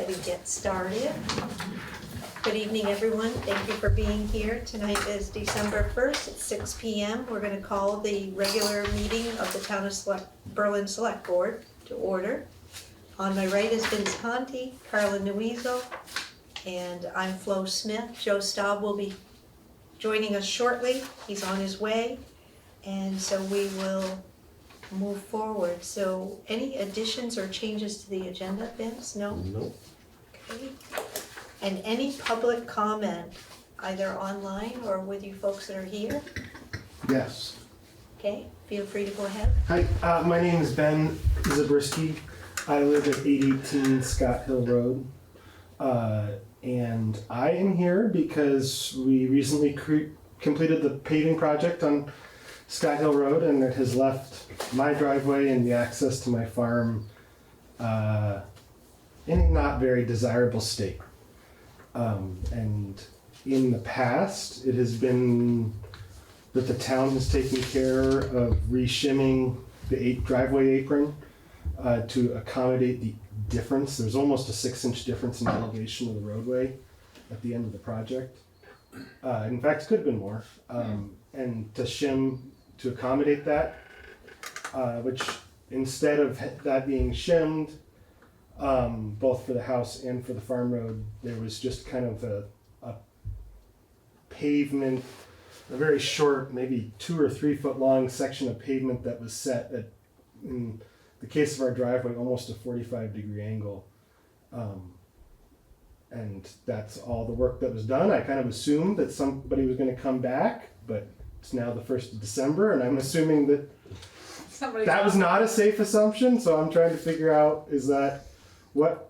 ahead and get started. Good evening, everyone. Thank you for being here. Tonight is December 1st at 6 p.m. We're going to call the regular meeting of the Town of Berlin Select Board to order. On my right is Vince Conti, Carla Nuizo, and I'm Flo Smith. Joe Staub will be joining us shortly. He's on his way, and so we will move forward. So any additions or changes to the agenda, Vince? No? No. Okay. And any public comment, either online or with you folks that are here? Yes. Okay, feel free to go ahead. Hi, my name is Ben Zabriskie. I live at 818 Scott Hill Road. And I am here because we recently completed the paving project on Scott Hill Road, and it has left my driveway and the access to my farm in a not very desirable state. And in the past, it has been that the town has taken care of re-shimming the driveway apron to accommodate the difference. There's almost a 6-inch difference in elevation of the roadway at the end of the project. In fact, it could have been more. And to shim to accommodate that, which instead of that being shimmed, both for the house and for the farm road, there was just kind of a pavement, a very short, maybe 2 or 3 foot long section of pavement that was set at, in the case of our driveway, almost a 45-degree angle. And that's all the work that was done. I kind of assumed that somebody was going to come back, but it's now the 1st of December, and I'm assuming that that was not a safe assumption, so I'm trying to figure out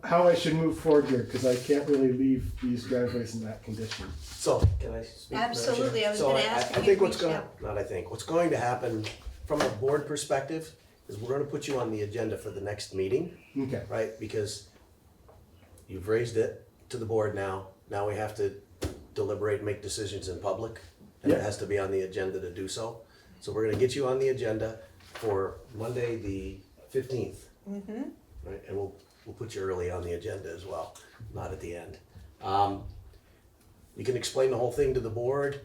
how I should move forward here, because I can't really leave these driveways in that condition. So, can I speak? Absolutely, I was So gonna ask if I you think reached out. what's going to happen from a board perspective is we're gonna put you on the agenda for the next meeting, Okay. right? Because you've raised it to the board now. Now we have to deliberate and make decisions in public, and it Yeah. has to be on the agenda to do so. So we're gonna get you on the agenda for Monday, the 15th. Mm-hmm. Right, and we'll put you early on the agenda as well, not at the end. You can explain the whole thing to the board.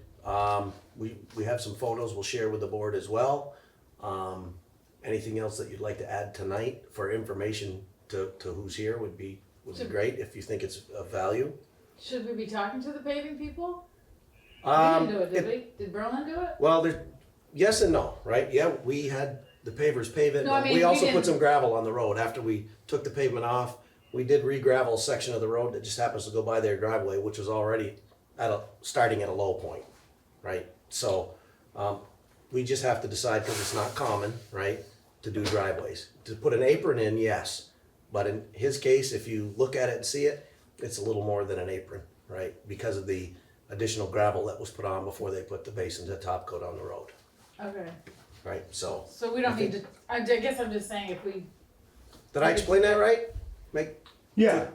We have some photos we'll share with the board as well. Anything else that you'd like to add tonight for information to who's here would be great if you think it's of value. Should we be talking to the paving people? We Um, didn't do it, did we? Did Berlin do it? Well, yes and no, right? Yeah, we had the pavers pave it, No, I but mean, we we also put didn't- some gravel on the road after we took the pavement off. We did re-gravel a section of the road that just happens to go by their driveway, which was already starting at a low point, right? So, we just have to decide, because it's not common, right, to do driveways. To put an apron in, yes, but in his case, if you look at it and see it, it's a little more than an apron, right? Because of the additional gravel that was put on before they put the base and the top coat on the road, Okay, right? So, so we don't need to, I guess I'm just saying if we, did I explain that right? Yeah,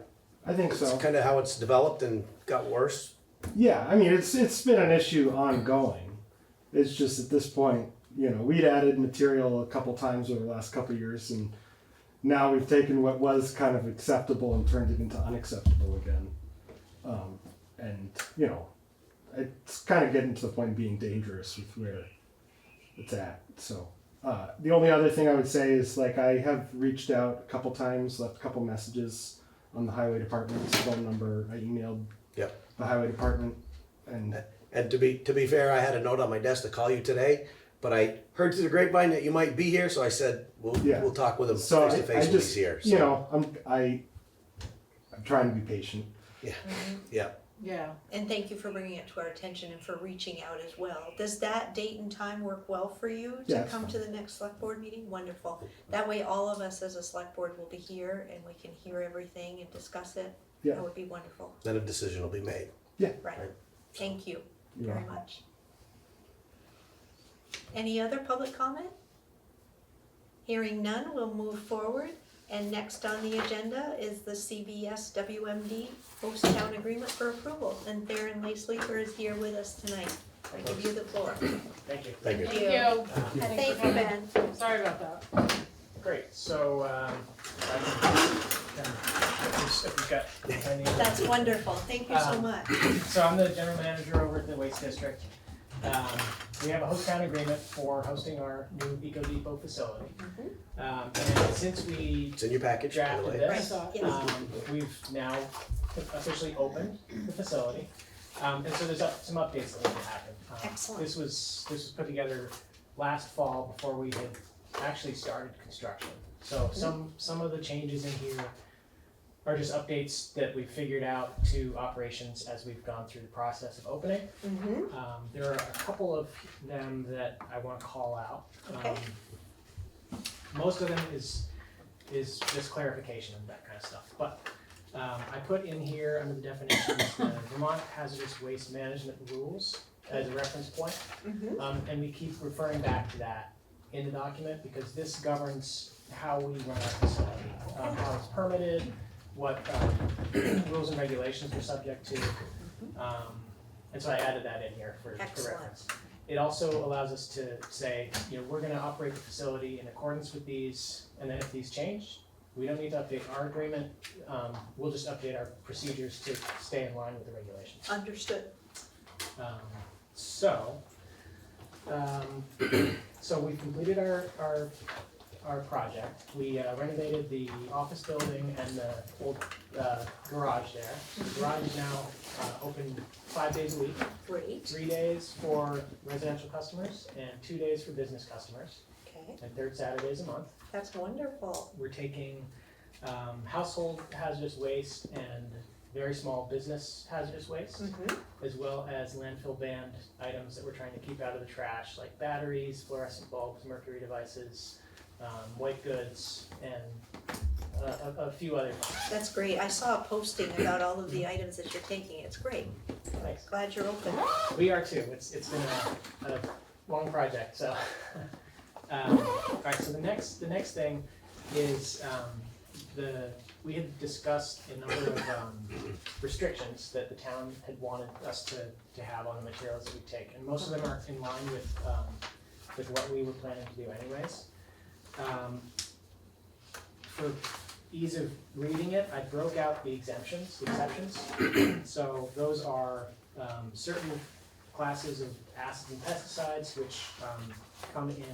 I think It's so. kind of how it's developed and got worse. Yeah, I mean, it's been an issue ongoing. It's just at this point, we'd added material a couple times over the last couple of years, and now we've taken what was kind of acceptable and turned it into unacceptable again. And it's kind of getting to the point of being dangerous with where it's at. So the only other thing I would say is, like, I have reached out a couple times, left a couple messages on the highway department's phone number. I emailed the highway department, and And to be fair, I had a note on my desk to call you today, but I heard through the grapevine that you might be here, so I said we'll talk with him so face to face I when just he's here. So, I'm trying to be patient. yeah. yeah. And thank you for bringing it to our attention and for reaching out as well. Does that date and time work well for you to Yeah, it's come fine. to the next select board meeting? Wonderful. That way all of us as a select board will be here and we can hear everything and discuss it. Yeah. That would be wonderful. Then a decision will be made. Right. Right. Thank you You're very much. Any other public comment? Hearing none, we'll move forward. And next on the agenda is the CVS WMD host town agreement for approval. And Theron Lace-Leaper is here with us tonight. I give you the floor. Thank you. Thank you. Thank you. Thank you, Ben. Sorry about that. Great, so, I can if you've got any other- That's wonderful, thank you so much. So I'm the general manager over at the Waste District. We have a host town agreement for hosting our new Eco Depot facility. And since we It's in your package, by the drafted way. this, Yes. we've now officially opened the facility. And so there's some updates that need to happen. Excellent. This was put together last fall before we had actually started construction. So some of the changes in here are just updates that we've figured out to operations as we've gone through the process of opening. There are a couple of them that I want to call out. Okay. Most of them is just clarification and that kind of stuff. But I put in here under the definitions the Vermont Hazardous Waste Management Rules as a reference point. And we keep referring back to that in the document because this governs how we run our facility, how it's permitted, what rules and regulations we're subject to. And so I added that in here for reference. It also allows us to say, we're gonna operate the facility in accordance with these, and then if these change, we don't need to update our agreement, we'll just update our procedures to stay in line with the regulations. Understood. So we've completed our project. We renovated the office building and the old garage there. The garage is now open 5 days a week, Great, 3 days for residential customers and 2 days for business customers, okay, and third Saturdays a month. that's wonderful. We're taking household hazardous waste and very small business hazardous waste, as well as landfill banned items that we're trying to keep out of the trash, like batteries, fluorescent bulbs, mercury devices, white goods, and a few other things. That's great, I saw a posting about all of the items that you're taking, it's great, Thanks. glad you're open. We are too. It's been a long project. So, all right. So the next thing is we had discussed a number of restrictions that the town had wanted us to have on the materials that we take, and most of them are in line with what we were planning to do anyways. For ease of reading it, I broke out the exceptions. So those are certain classes of acids and pesticides which come in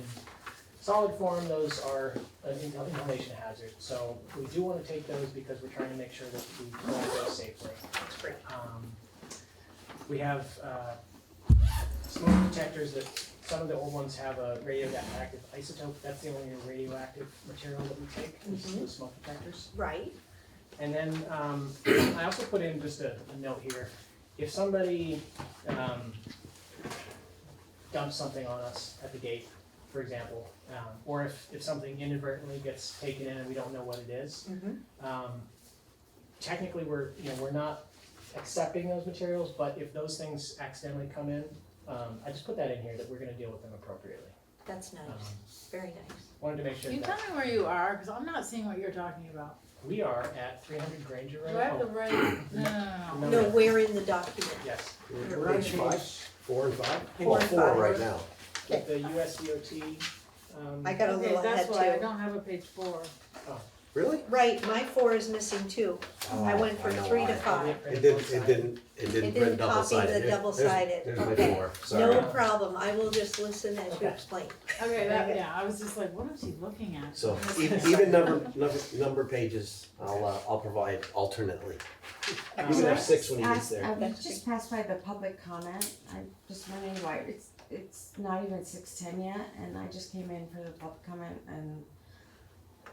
solid form. Those are an inhalation hazard. So we do want to take those because we're trying to make sure that we collect those safely. That's great. We have smoke detectors that some of the old ones have a radioactive isotope. That's the only radioactive material that we take, is the smoke detectors. Right, And then I also put in just a note here. If somebody dumps something on us at the gate, for example, or if something inadvertently gets taken in and we don't know what it is, technically we're not accepting those materials, but if those things accidentally come in, I just put that in here that we're gonna deal with them appropriately. that's nice, very nice. Wanted to make sure Can you tell that me where you are, because I'm not seeing what you're talking about. we are at 300 Granger Road. Do I have to write? No. No, where in the document? Yes, We're on page 4 and 5? Four and 4 5. right now. with the USDOT. I got a Okay, little ahead that's why I too. don't have a page 4. Really? Right, my 4 is missing too. I went from know 3 to why. 5. It didn't It print didn't double copy sided. the double-sided. There's my Okay. 4, No sorry. problem, I will just listen as you Okay. explain. Okay, yeah, I was just like, what is he looking at? So even number pages, I'll provide alternately. You can Can I have 6 when he just gets there. ask- we just passed by the public comment, I'm just wondering why, it's not even 6:10 yet, and I just came in for the public comment and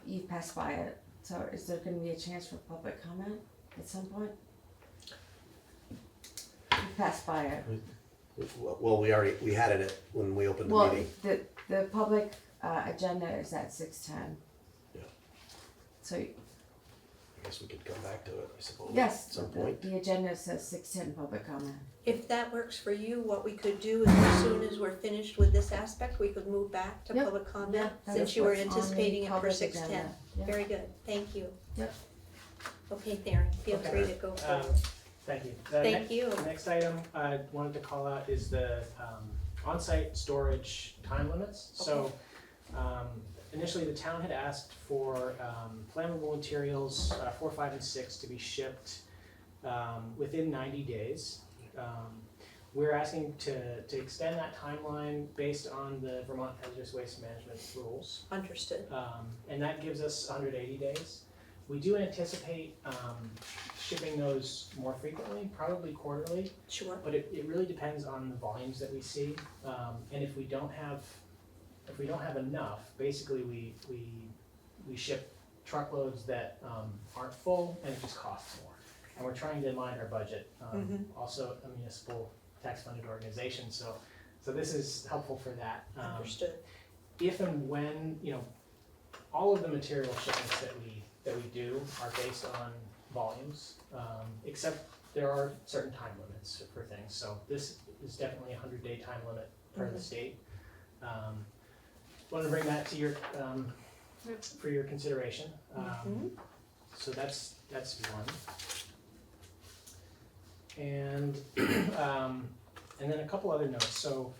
you passed by it, so is there gonna be a chance for public comment at some point? You passed by it. Well, we had it when we opened the Well, meeting. the public, agenda is at 6:10. Yeah. So, I guess we could come back to it, I suppose. yes, At some the, point. the agenda says 6:10 public comment. If that works for you, what we could do is as soon as we're finished with this aspect, we could move back to Yep. public comment, Yeah, that since is you were what's on the anticipating it for public 6:10. agenda. Yep. Very good, thank you. Yep. Okay, Theron, feel Okay. free to go for it. Thank you. Thank you. The next item I wanted to call out is the on-site storage time limits. So initially initially the town had asked for flammable materials 4, 5, and 6 to be shipped within 90 days. We're asking to extend that timeline based on the Vermont Hazardous Waste Management rules. Understood. And that gives us 180 days. We do anticipate shipping those more frequently, probably quarterly, Sure. but it really depends on the volumes that we see. And if we don't have enough, basically we ship truckloads that aren't full and it just costs more. And we're trying to align our budget. Also a municipal tax-funded organization, so this is helpful for that. Understood. If and when, all of the material shipments that we do are based on volumes, except there are certain time limits for things. So this is definitely a 100-day time limit per the state. Want to bring that to your for your consideration. So that's one. And then a couple other notes. So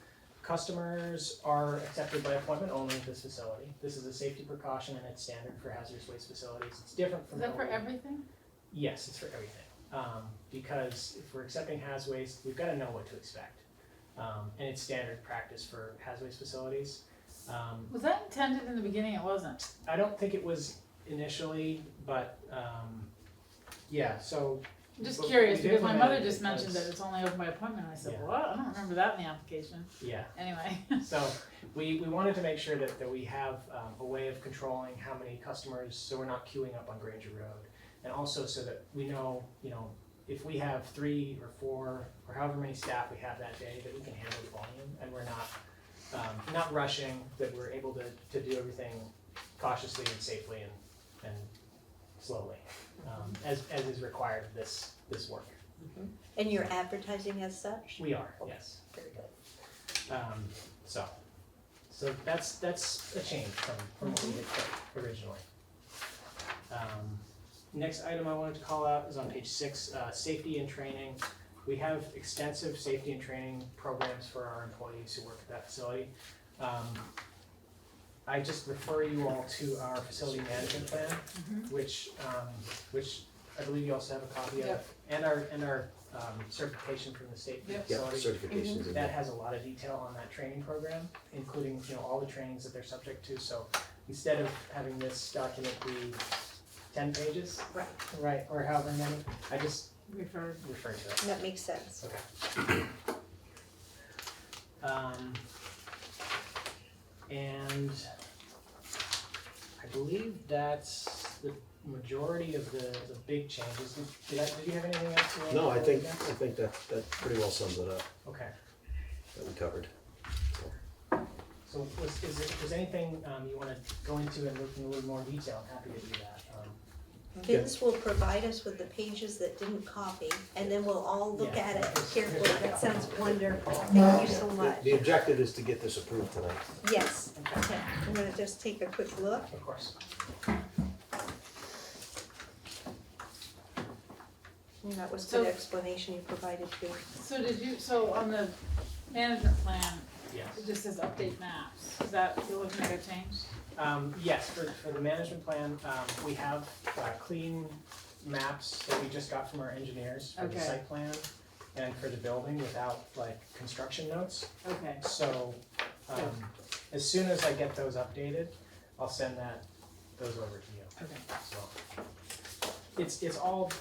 customers are accepted by appointment only at this facility. This is a safety precaution and it's standard for hazardous waste facilities. It's different from. Is that for home. everything? Yes, it's for everything. Because if we're accepting haz waste, we've got to know what to expect. And it's standard practice for haz waste facilities. Was that intended in the beginning? It wasn't. I don't think it was initially, but yeah, so. I'm just but curious we because my mother implemented it just mentioned because- that it's only open by appointment. I said, Yeah. what? I don't remember that in the application. Yeah, Anyway. so we wanted to make sure that we have a way of controlling how many customers, so we're not queuing up on Granger Road. And also so that we know, if we have 3 or 4 or however many staff we have that day, that we can handle the volume and we're not rushing, that we're able to do everything cautiously and safely and slowly, as is required of this work. And you're advertising as such? We are, yes. Very good. So that's a change from what we had put originally. Next item I wanted to call out is on page 6, safety and training. We have extensive safety and training programs for our employees who work at that facility. I just refer you all to our facility management plan, which I believe you also have a copy of, Yep. and our certification from the state Yep. Yeah, facility. certifications in That there. has a lot of detail on that training program, including, all the trainings that they're subject to, so instead of having this document be 10 pages, Right, right, or however many, I just Referred. refer to it. that makes sense. Okay. And I believe that's the majority of the big changes. Did you have anything else you wanted No, to I think add? that pretty well sums it up, Okay, that we covered. so was anything you wanna go into and look in a little more detail? I'm happy to do that. Vince will provide us with the pages that didn't copy, and then we'll all look Yeah. at it carefully. That sounds wonderful. Thank you so much. The objective is to get this approved tonight. Yes, okay, I'm gonna just take a quick look. Of course. And that was So- good explanation you provided too. So on the management plan, Yes. it just says update maps. Is that, you're looking at a change? Yes, for the management plan, we have clean maps that we just got from our engineers for the Okay. site plan and for the building without construction notes. Okay. So, as soon as I get those updated, I'll send those over to you Okay. as well. It's all,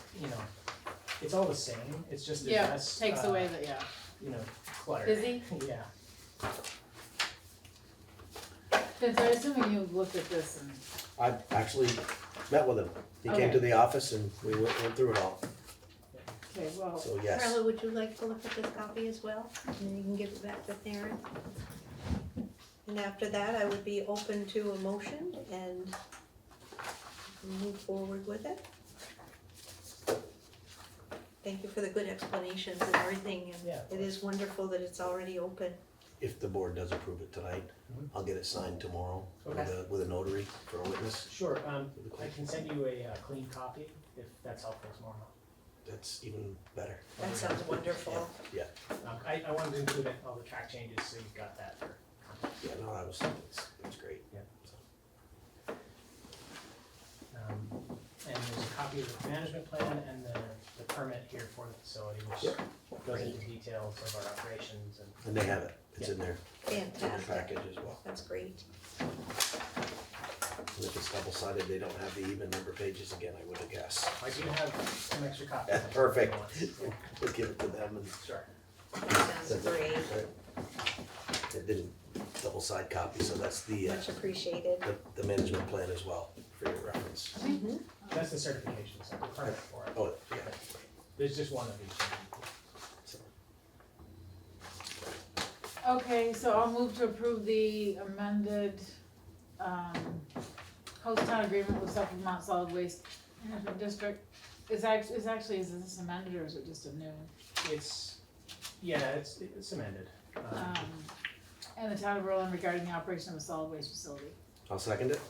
it's all the same, it's just there's Yeah, less, takes away the, yeah. Clutter. Busy? Yeah. Vince, I'm assuming you looked at this and, I actually met with him. He came Okay. to the office and we went through it all, okay, well, so yes. Carla, would you like to look at this copy as well? And then you can give it back to Theron. And after that, I would be open to a motion and move forward with it. Thank you for the good explanations and everything, and Yeah. it is wonderful that it's already open. If the board does approve it tonight, Mhm. I'll get it signed tomorrow Okay. with a notary for a witness. Sure, I can send you a clean copy if that's helpful tomorrow. That's even better. That sounds wonderful. Yeah, I wanted to include all the track changes, so you've got that for. yeah, no, that's great. Yeah. copy of the management plan and the permit here for the facility, which Yep. goes into details of our operations and. And they have it, it's in their Fantastic, package as well. that's great. And if it's double-sided, they don't have the even number pages again, I would have guessed. I do have some extra copies. Yeah, perfect. Yeah, We'll give it to them and. Sure. Sounds great, It didn't double-side copy, so that's the much appreciated. the management plan as well, for your reference. Mhm. That's the certification, so the permit for it. Oh, yeah. There's just one of each. So, Okay, so I'll move to approve the amended, host town agreement with Suffolk Vermont Solid Waste Management District. Is this amended or is it just a new? It's, yeah, it's amended. And the town of Berlin regarding the operation of a solid waste facility. I'll second it.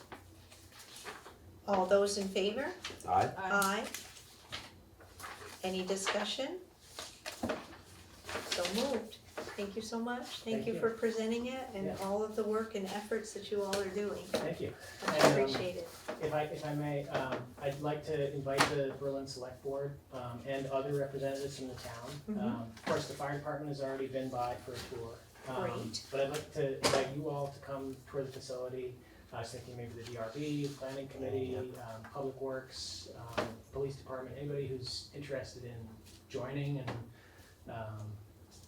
All those in favor? Aye. Aye. Any discussion? So moved. Thank you so much. Thank Thank you you. for presenting it and Yeah. all of the work and efforts that you all are doing. Thank you. I And, appreciate it. If I may, I'd like to invite the Berlin Select Board, and other representatives from the town. Mhm. Of course, the fire department has already been by for a tour. Great. But I'd like to invite you all to come tour the facility. I was thinking maybe the DRB, planning committee, public works, police department, anybody who's interested in joining and,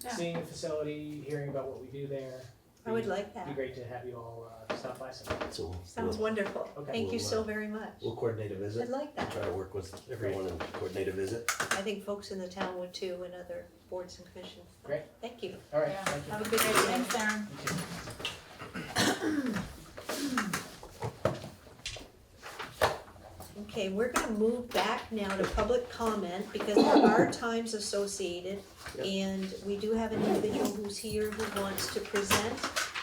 Yeah. seeing the facility, hearing about what we do there. I would like It'd be that. great to have you all, stop by sometime. So Sounds wonderful. Okay. Thank you We'll, so very much. we'll coordinate a I'd visit. like that. Try to work with everyone and coordinate a visit. I think folks in the town would too, and other boards and commissions. Great. Thank you. All right, Yeah. thank you. Have a good Okay, evening. thanks, Aaron. You too. Okay, we're gonna move back now to public comment because there are times associated. Yep. And we do have an individual who's here who wants to present.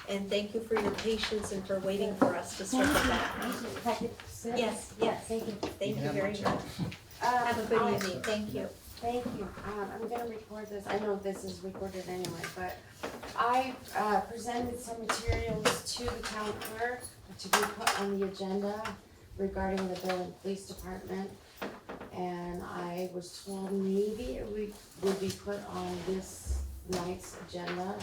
And thank you for your patience and for waiting for us to circle back. If I could sit? Yes, Yeah, yes. thank you. Thank you have very lunch. much. Have a good evening, thank you. Thank you. I'm gonna record this. I know this is recorded anyway, but I presented some materials to the town clerk to be put on the agenda regarding the Berlin Police Department. And I was told maybe it would be put on this night's agenda.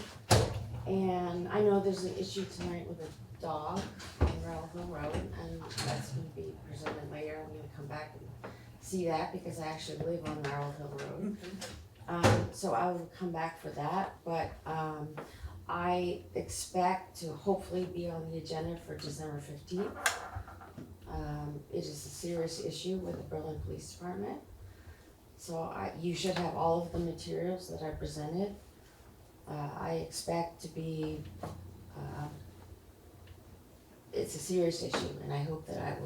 And I know there's an issue tonight with a dog on Railville Road, and that's gonna be presented later. I'm gonna come back and see that because I actually live on Railville Road. So I will come back for that, but I expect to hopefully be on the agenda for December 15th. It is a serious issue with the Berlin Police Department. So you should have all of the materials that I presented. I expect to be, it's a serious issue, and I hope that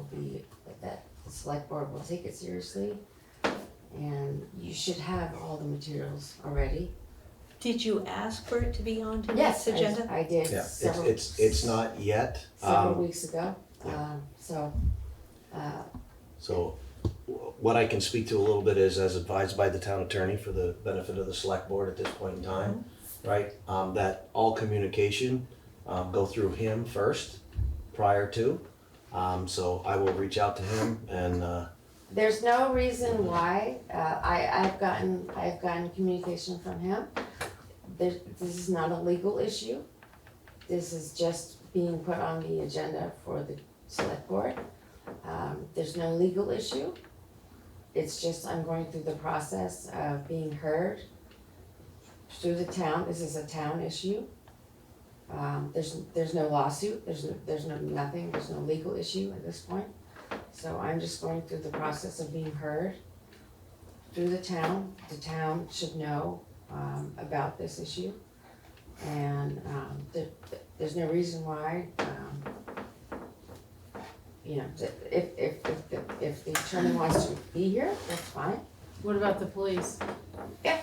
that the select board will take it seriously. And you should have all the materials already. Did you ask for it to be on Yes, tonight's agenda? I did Yeah, several. it's not yet. Several weeks ago, yeah. So, What I can speak to a little bit is as advised by the town attorney for the benefit of the select board at this point in time, right? That all communication, go through him first, prior to. So I will reach out to him and, there's no reason why, I've gotten communication from him. This is not a legal issue. This is just being put on the agenda for the select board. There's no legal issue. It's just I'm going through the process of being heard through the town. This is a town issue. There's no lawsuit, there's no nothing, there's no legal issue at this point. So I'm just going through the process of being heard through the town. The town should know, about this issue. And, there's no reason why, if the attorney wants to be here, that's fine. What about the police? Yeah,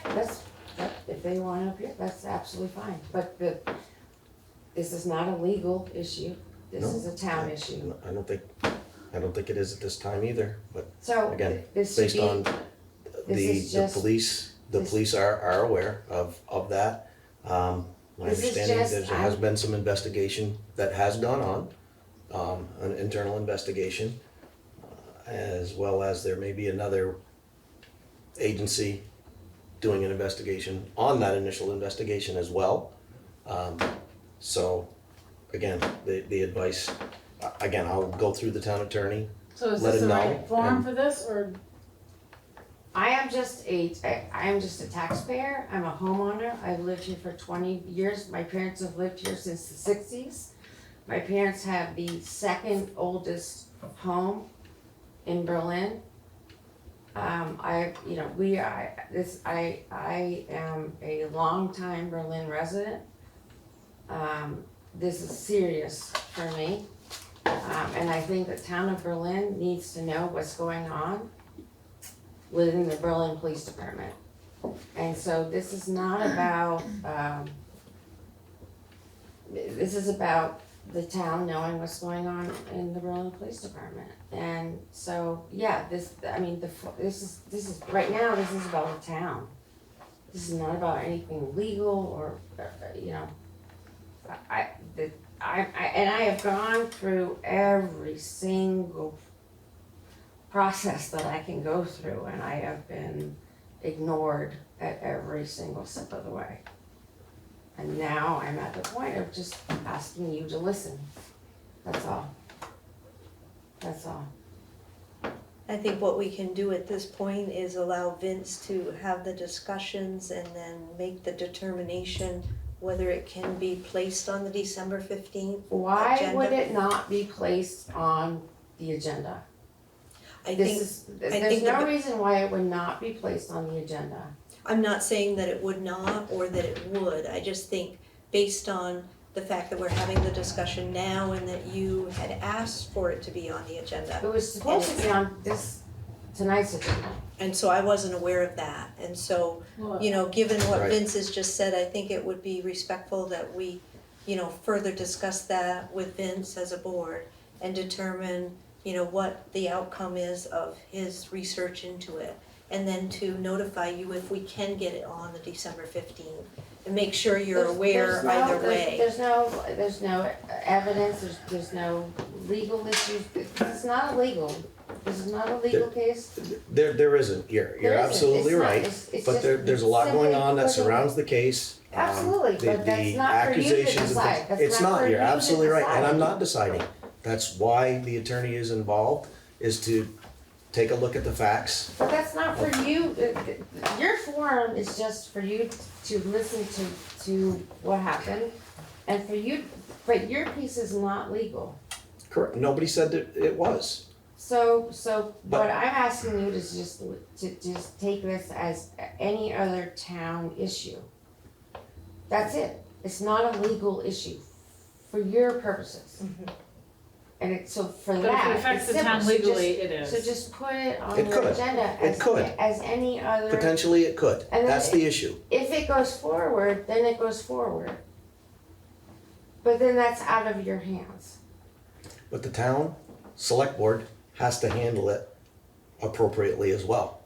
if they want up here, that's absolutely fine, but this is not a legal issue, this No. is a town issue. I don't think it is at this time either, but So, again, this should based be, on is the just- police, the this- police are aware of that. My This is understanding is just- there has been some investigation that has gone on, an internal investigation. as well as there may be another agency doing an investigation on that initial investigation as well. So, again, the advice, again, I'll go through the town attorney. So is Let this him the know, right forum and- for this, or? I am just a taxpayer, I'm a homeowner, I've lived here for 20 years, my parents have lived here since the 60s. My parents have the second oldest home in Berlin. I am a longtime Berlin resident. This is serious for me. And I think the town of Berlin needs to know what's going on within the Berlin Police Department. And so this is not about, this is about the town knowing what's going on in the Berlin Police Department. And so, yeah, this is, right now, this is about the town. This is not about anything legal or, you know, I have gone through every single process that I can go through, and I have been ignored at every single step of the way. And now I'm at the point of just asking you to listen. That's all. That's all. I think what we can do at this point is allow Vince to have the discussions and then make the determination whether it can be placed on the December 15th Why agenda. would it not be placed on the agenda? I think, There's think no the- reason why it would not be placed on the agenda. I'm not saying that it would not or that it would. I just think based on the fact that we're having the discussion now and that you had asked for it to be on the agenda. It was supposed to be on tonight's agenda. And so I wasn't aware of that. And so, you know, given what Right. Vince has just said, I think it would be respectful that we, you know, further discuss that with Vince as a board and determine, you know, what the outcome is of his research into it. And then to notify you if we can get it on the December 15th. And make sure you're aware either way. There's no evidence, there's no legal issues. This is not illegal. This is not a legal case. There isn't, you're There isn't. absolutely It's not. right, It's but just there's a lot going simply on that putting- surrounds the case. Absolutely, The- but that's the not for you to accusations and decide. things- That's It's not not, for you're you to absolutely right, and I'm decide. not deciding. That's why the attorney is involved, is to take a look at the facts. But that's not for you, your forum is just for you to listen to what happened. And for you, but your piece is not legal. Correct, nobody said that it was. So But- what I'm asking you is just to just take this as any other town issue. That's it. It's not a legal issue for your purposes. And it's, so for But that, if it affects it's the town simple. So legally, just- it is. So just put it on It your could. agenda It could. as any other. Potentially it could, And then that's the issue. If it goes forward, then it goes forward. But then that's out of your hands. But the town select board has to handle it appropriately as well.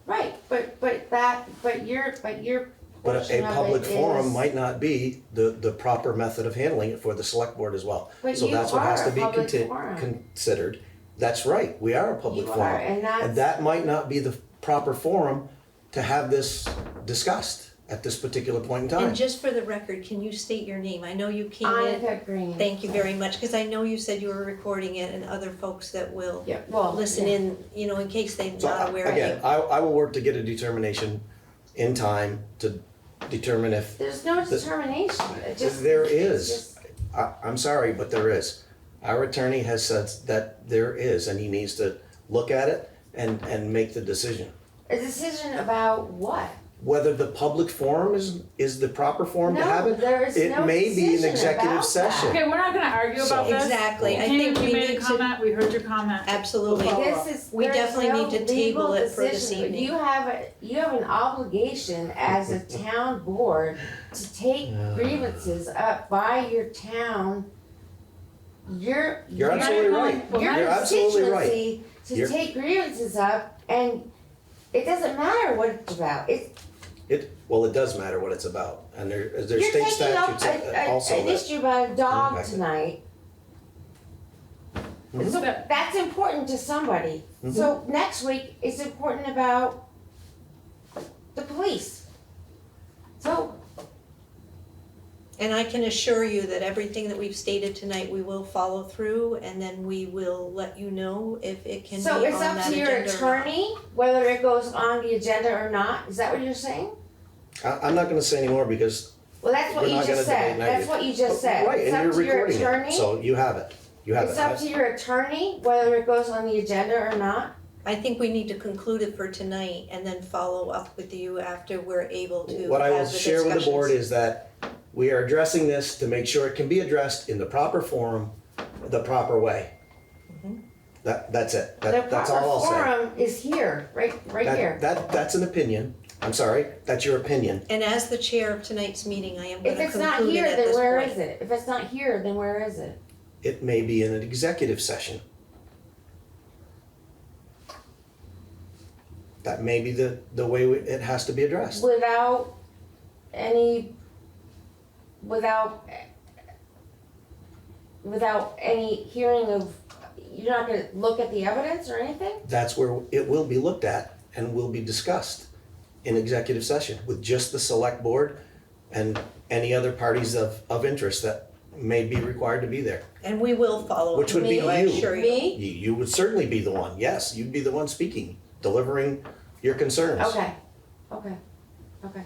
Right, but your But portion a of public it forum is- might not be the proper method of handling it for the select board as well. But So you that's what has are to a be public forum. considered. That's right, we are a public You are, forum. and that's. that might not be the proper forum to have this discussed at this particular point in time. And just for the record, can you state your name? I know you came in. Annika Green. Thank you very much, because I know you said you were recording it and other folks that will Yeah, well. listen yeah. in, you know, in case they're So not aware of again, you. I will work to get a determination in time to determine if, There's no determination, it just. there it's is. just- I'm sorry, but there is. Our attorney has said that there is, and he needs to look at it and make the decision. A decision about what? Whether the public forum is the proper forum to have No, it, there is it no may be an decision executive about session. that. Okay, we're not gonna argue about So- this. Exactly, I Ken, think we you made need a to, comment, we heard your comment. absolutely. We'll follow up. This is, We there's definitely no need to table legal it for this decision. evening. You have an obligation as a town board to take grievances up by your town, your Absolutely right. Well, your You're absolutely right. constituency to You're- take grievances up, and it doesn't matter what it's about. Well, it does matter what it's about, and there's You're state taking up statutes also an that. issue about a dog impact it. tonight. Mhm. So that's important to somebody. So next week, it's important about the police. So, And I can assure you that everything that we've stated tonight, we will follow through, and then we will let you know if it can be on so it's that up to your agenda or not. attorney whether it goes on the agenda or not? Is that what you're saying? I'm not gonna say anymore because. Well, that's what we're you not gonna just debate said. negative. That's what you just said. Right, It's and up you're to your recording it, attorney. so you have it. You have It's it. up to your attorney whether it goes on the agenda or not. I think we need to conclude it for tonight and then follow up with you after we're able to What I will have the share with the board discussions. is that we are addressing this to make sure it can be addressed in the proper forum, the proper way. That's it. The That's all I'll say. proper forum is here, right here. That's an opinion. I'm sorry, that's your opinion. And as the chair of tonight's meeting, I am If gonna it's not conclude it here, at then this where point. is it? If it's not here, then where is it? It may be in an executive session. That may be the way it has to be addressed. Without any, without any hearing of, you're not gonna look at the evidence or anything? That's where it will be looked at and will be discussed in executive session with just the select board and any other parties of interest that may be required to be there. And we will follow. Which would up be with I you. assure you. Me? You would certainly be the one, yes, you'd be the one speaking, delivering your concerns. Okay, okay, okay.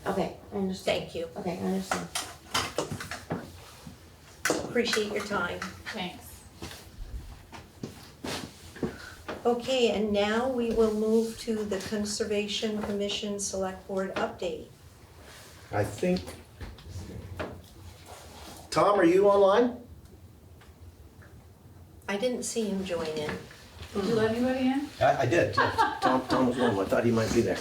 Okay, I understand. Thank you. Okay, I understand. Appreciate your time. Thanks. Okay, and now we will move to the Conservation Commission Select Board update. I think. Tom, are you online? I didn't see him join in. Did you let anybody in? I did. Tom was one, I thought he might be there.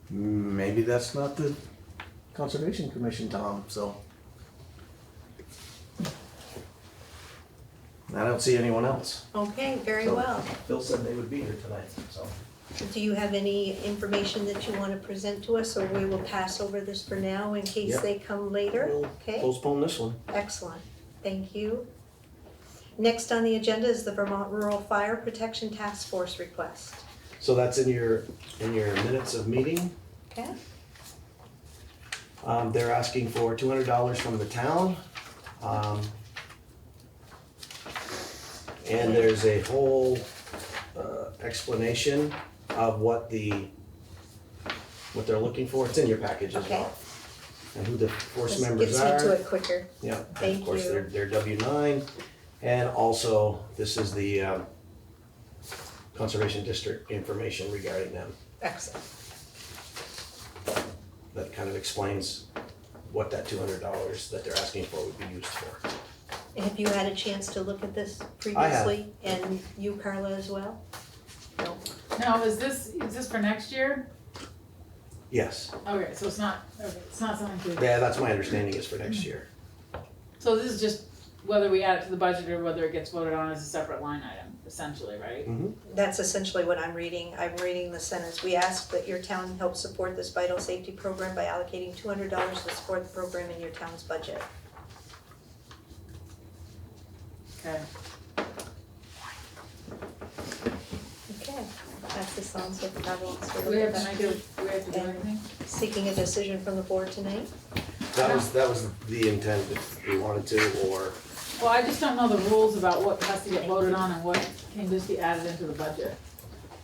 Maybe that's not the Conservation Commission, Tom, so. I don't see anyone else. Okay, very So, well. Phil said they would be here tonight, so. Do you have any information that you want to present to us, or we will pass over this for now in case Yep. they come later? We'll Okay, postpone this one. excellent. Thank you. Next on the agenda is the Vermont Rural Fire Protection Task Force request. So that's in your minutes of meeting. Okay? They're asking for $200 from the town. And there's a whole explanation of what they're looking for. It's in your package as Okay. well. And who the force This members gets me to are. it quicker. Yeah, and Thank of course, you. they're W-9. And also, this is the Conservation District information regarding them. Excellent. That kind of explains what that $200 that they're asking for would be used for. Have you had a chance to look at this I have. previously? And you, Carla, as well? No. Now, is this for next year? Yes, Okay, so it's not something to, yeah, that's my understanding is for next year. so this is just whether we add it to the budget or whether it gets voted on as a separate line item, essentially, right? That's essentially what I'm reading. I'm reading the sentence. We ask that your town help support this vital safety program by allocating $200 to support the program in your town's budget. Okay. Okay, that's the sounds of the travel. Do we have to do anything? Seeking a decision from the board tonight? That was the intent if we wanted to, or, Well, I just don't know the rules about what has to get voted on and what can just be added into the budget.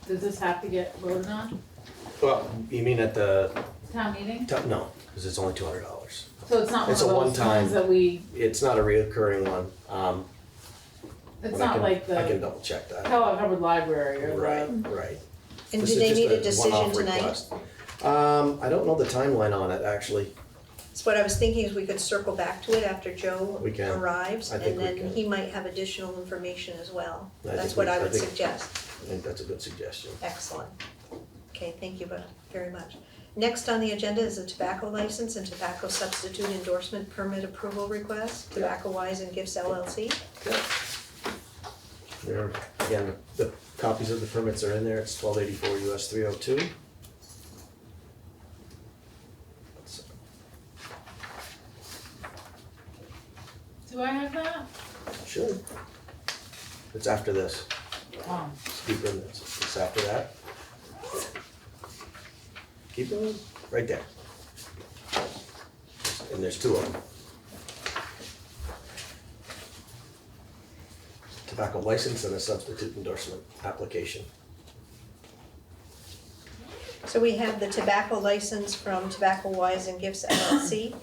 Does this have to get voted on, well, you mean at the, town meeting? no, because it's only $200. So it's not one of It's a those one-time- ones that we, It's not a reoccurring one. it's But I not can- like I can the double check that. Kellogg Hubbard Library or Right, the, right. And This do is they just need a decision one-off tonight? request. I don't know the timeline on it, actually. So what I was thinking is we could circle back to it after Joe We can. arrives, I and think we then can. he might have additional information as well. I That's think what we- I I would think- suggest. I think that's a good suggestion. Excellent. Okay, thank you very much. Next on the agenda is a tobacco license and tobacco substitute endorsement permit approval request, Tobacco Wise and Gifts LLC. There, again, the copies of the permits are in there, it's 1284 US 302. Do I have that? Sure. It's after this, Oh, deeper in this, it's after that. Keep going, right there. And there's two of them. Tobacco license and a substitute endorsement application. So we have the tobacco license from Tobacco Wise and Gifts LLC,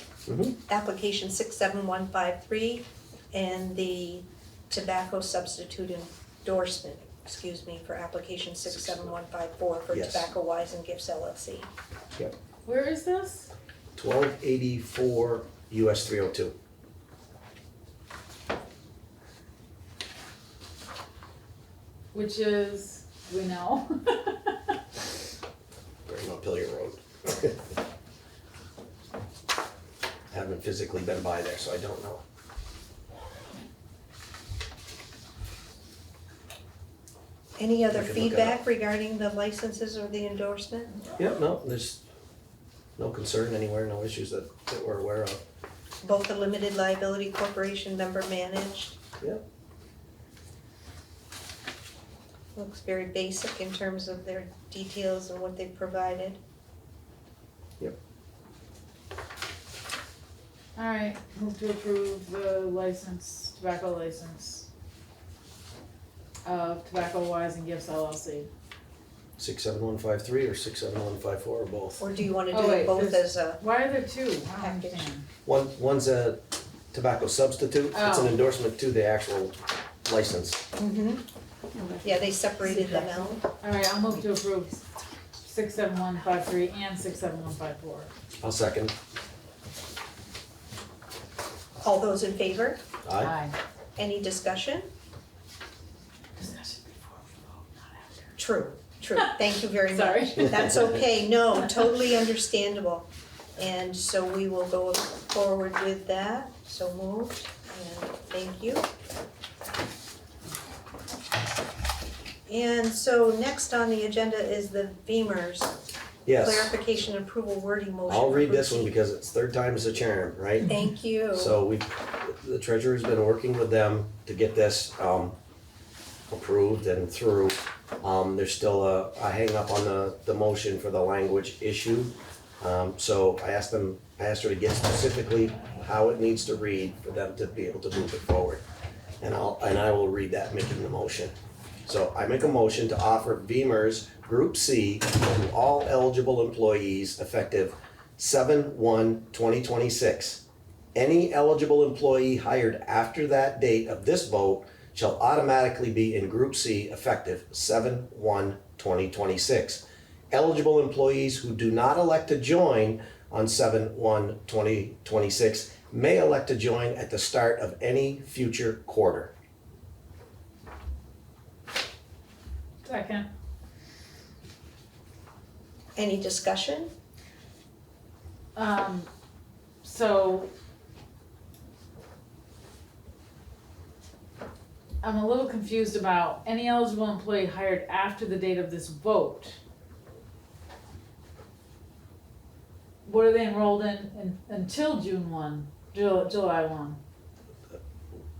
application 67153, and the tobacco substitute endorsement, for application 67154 for Yes. Tobacco Wise and Gifts LLC. Yep. where is this? 1284 US 302. Which is, do we know? Right on Montpelier Road. Haven't physically been by there, so I don't know. Any other We can look it feedback up. regarding the licenses or the endorsement? Yep, no, there's no concern anywhere, no issues that we're aware of. Both the limited liability corporation member managed. Yep. Looks very basic in terms of their details and what they've provided. Alright, move to approve the license, tobacco license of Tobacco Wise and Gifts LLC. 67153 or 67154 or both. Or do you wanna Oh, do wait, both there's- as a, Why are there two? I don't Package. understand. One's a tobacco substitute, it's an Oh. endorsement to the actual license. yeah, they separated them out. Alright, I'll move to approve 67153 and 67154. I'll second. All those in favor? Aye. Any discussion? Discussion before we vote, not after. True, thank you very much. Sorry. That's okay, no, totally understandable. And so we will go forward with that, so moved, and thank you. And so next on the agenda is the Beamers Yes, clarification and approval wording motion. I'll read for this one Bruce. because it's third time as a chairman, right? Thank you. So the treasurer's been working with them to get this approved and through. There's still a hang up on the motion for the language issue. So I asked her to get specifically how it needs to read for them to be able to move it forward. And I will read that, making the motion. So I make a motion to offer Beamer's Group C to all eligible employees effective 7/1/2026. Any eligible employee hired after that date of this vote shall automatically be in Group C effective 7/1/2026. Eligible employees who do not elect to join on 7/1/2026 may elect to join at the start of any future quarter. Second. Any discussion? So I'm a little confused about any eligible employee hired after the date of this vote. What are they enrolled in until June 1, July 1?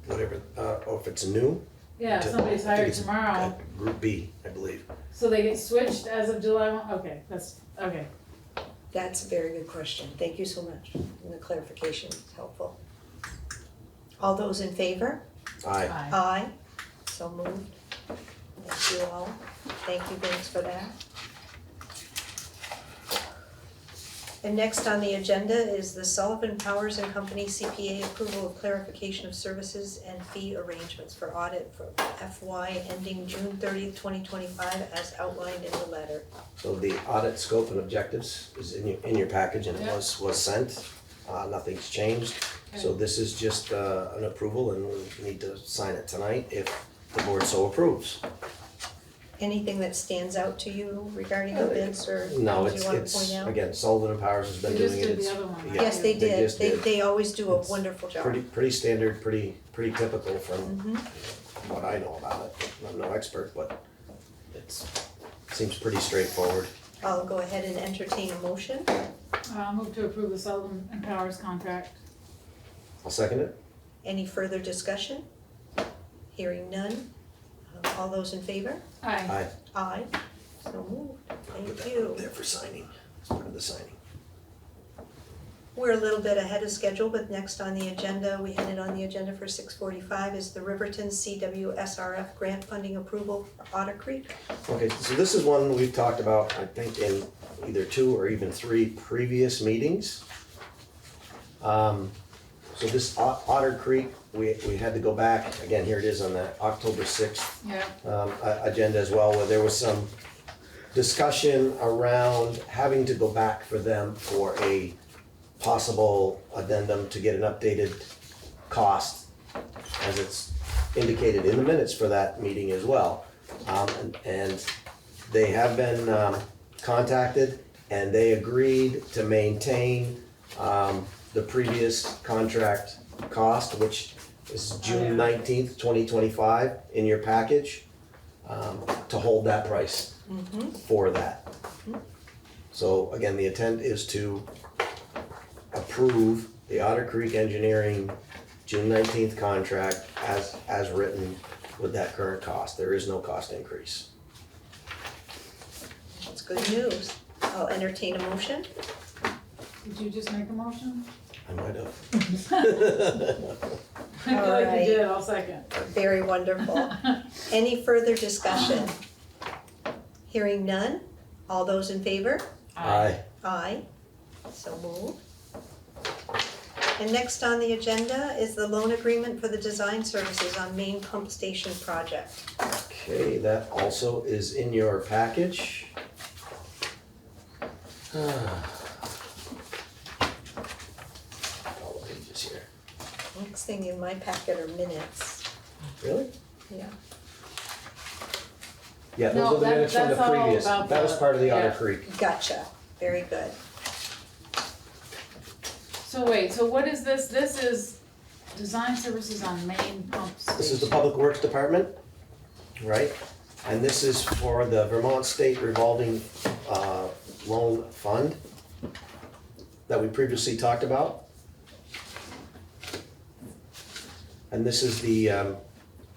Whatever, or if it's new. Yeah, to- somebody's I think hired it's, tomorrow, Group B, I believe. so they get switched as of July 1? Okay, okay. That's a very good question. Thank you so much. And the clarification is helpful. All those in favor? Aye. Aye. So moved. Thank you all. Thank you, Vince, for that. And next on the agenda is the Sullivan Powers and Company CPA approval of clarification of services and fee arrangements for audit for FY ending June 30th, 2025, as outlined in the letter. So the audit scope and objectives is in your package and it Yeah. was sent. Nothing's changed. So Okay. this is just an approval and we need to sign it tonight if the board so approves. Anything that stands out to you regarding the bids or No, things you wanna point it's, out? again, Sullivan and Powers has been They doing just it. did the It's- other one, right? yeah, Yes, they did. just did. They always do a It's wonderful job. Pretty standard, pretty typical from Mhm. what I know about it. I'm no expert, but seems pretty straightforward. I'll go ahead and entertain a motion. Move to approve the Sullivan and Powers contract. I'll second it. Any further discussion? Hearing none. All those in favor? Aye. Aye. Aye. So moved. Put Thank that you. up there for signing, as part of the signing. We're a little bit ahead of schedule, but next on the agenda, we had it on the agenda for 6:45, is the Riverton CWSRF grant funding approval for Otter Creek. Okay, so this is one we've talked about, I think, in either 2 or even 3 previous meetings. So this Otter Creek, we had to go back, again, here it is on that October 6th Yeah. agenda as well, where there was some discussion around having to go back for them for a possible addendum to get an updated cost, as it's indicated in the minutes for that meeting as well. And they have been contacted, and they agreed to maintain the previous contract cost, which is June 19th, 2025, in your package, to hold that price for that. So again, the intent is to approve the Otter Creek Engineering June 19th contract as written with that current cost. There is no cost increase. That's good news. I'll entertain a motion. Did you just make a motion? I might have. I feel like Alright. you did, I'll second. Very wonderful. Any further discussion? Hearing none. All those in favor? Aye. Aye. So moved. And next on the agenda is the loan agreement for the design services on main pump station project. Okay, that also is in your package. All the pages here. Next thing in my packet are minutes. Really? Yeah. Yeah, No, those are the that- minutes from the that's all previous, about that was the- part of the Otter yeah. Creek. Gotcha. Very good. So wait, so what is this? This is design services on main pump station. This is the Public Works Department, right? And this is for the Vermont State Revolving Loan Fund that we previously talked about. And this is the,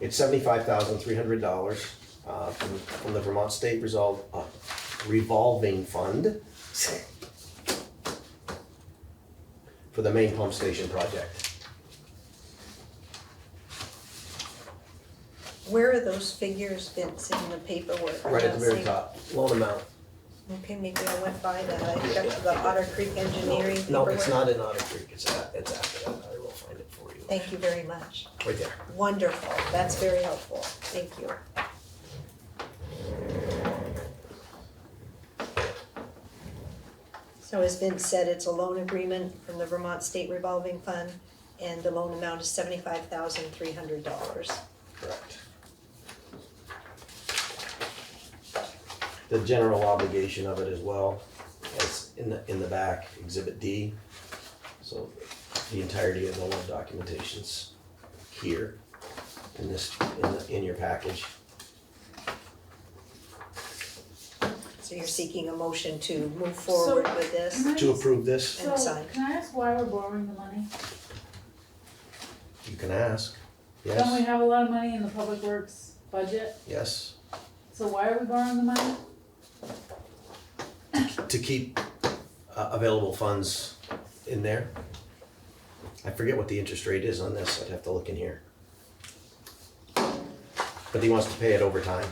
it's $75,300 from the Vermont State Revolving Fund for the main pump station project. Where are those figures, Vince, in the paperwork? I'm Right at not the very seeing- top, loan amount. Okay, maybe I went by that. I got the Otter Creek Engineering No, it's paperwork. not in Otter Creek, it's after that, I will find it for you. Thank you very much. Right there. Wonderful. That's very helpful. Thank you. So as Vince said, it's a loan agreement from the Vermont State Revolving Fund, and the loan amount is $75,300. Correct. The general obligation of it as well, is in the back, Exhibit D. So the entirety of the loan documentation's here in your package. So you're seeking a motion to move forward with this? Can I To just- approve this, And So, sign. can I ask why we're borrowing the money? you can ask. Don't we Yes, have a lot of money in the public works budget? yes. So why are we borrowing the money? To keep available funds in there. I forget what the interest rate is on this, I'd have to look in here. But he wants to pay it over time.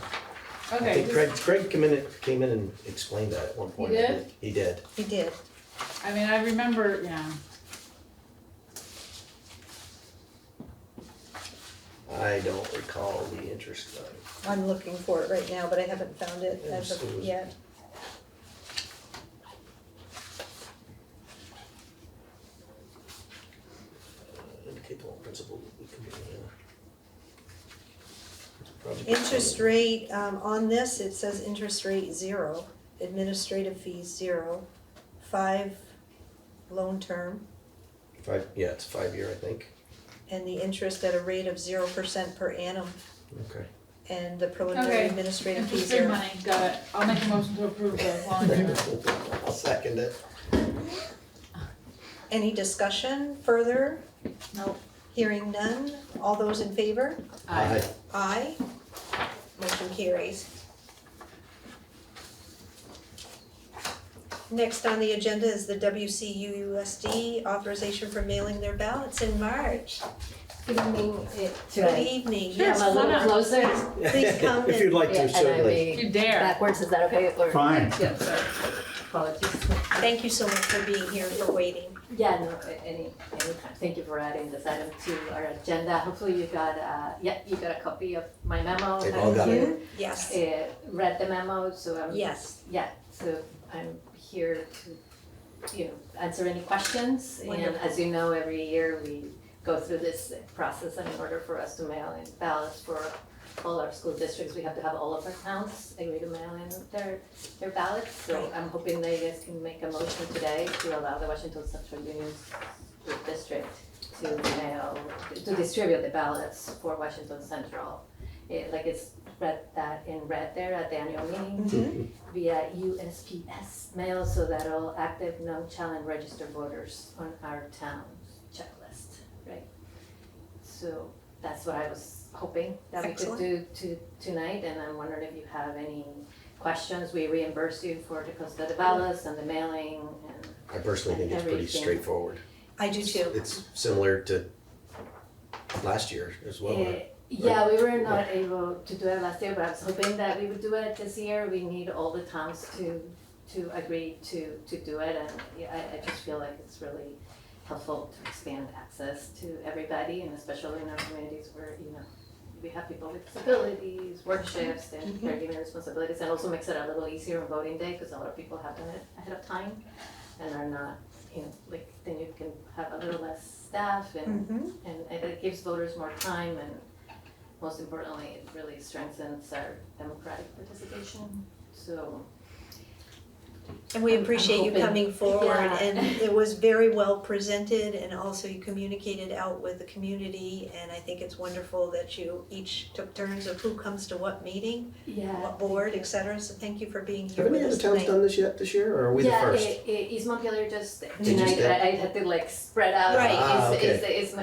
I Okay, think Craig came in and explained that at one point. He did? He did. He did. I mean, I remember, yeah, I don't recall the interest rate. I'm looking for it right now, but I haven't found it as Yes, it of was- yet. Indicate the loan principal. We can do, Interest rate, on this, it says interest rate 0, administrative fees 0, 5 loan term, It's 5 year, I think. and the interest at a rate of 0% per annum, Okay. and the preliminary Okay. administrative fee Interest-free 0. money, got it. I'll make a motion to approve the voluntary. I'll second it. Any discussion further? Nope. Hearing none, all those in favor? Aye. Aye. Motion carries. Next on the agenda is the WCUUSD authorization for mailing their ballots in March. Good evening. Good evening, Sure, yes, I'm a come on little up. closer. please come If you'd in. like Yeah, to, and I certainly. If you may dare. backwards, is that okay? Or Fine. Yeah, sorry. Apologies. Thank you so much for being here and for waiting. Yeah, no, anytime. Thank you for adding this item to our agenda. Hopefully you got, you got a copy of my memo. They've all got it. Haven't Yes, you, read the memo, so I'm. yes, So I'm here to, answer any questions. And Wonderful. as you know, every year we go through this process, and in order for us to mail in ballots for all our school districts, we have to have all of our towns agree to mail in their ballots. So Right. I'm hoping that you guys can make a motion today to allow the Washington Central Union School District to distribute the ballots for Washington Central. Like it's read there at the annual meeting Mhm. via USPS mail, so that all active, non-challenge registered voters on our town's checklist, right? So that's what I was hoping that we could do tonight, and I'm wondering if you have any questions. We reimburse you for the cost of the ballots and the mailing and. I personally think it's pretty Everything. straightforward. I do too. It's similar to last year as well. Yeah, we were not able to do it last year, but I was hoping that we would do it this year. We need all the towns to agree to do it, and I just feel like it's really helpful to expand access to everybody, and especially in our communities where, we have people with disabilities, work shifts, and caregiving responsibilities, and also makes it a little easier on voting day, because a lot of people have done it ahead of time and are not, then you can have a little less staff, and Mhm. and it gives voters more time, and most importantly, it really strengthens our democratic participation. So, And we appreciate you hoping- coming forward, Yeah. and it was very well presented, and also you communicated out with the community, and I think it's wonderful that you each took turns of who comes to what meeting, yeah. what board, et cetera, so thank you for being here Have with any us other towns tonight. done this yet this year, or are we the first? East Montpelier just you tonight. just did? I had to spread out. Right.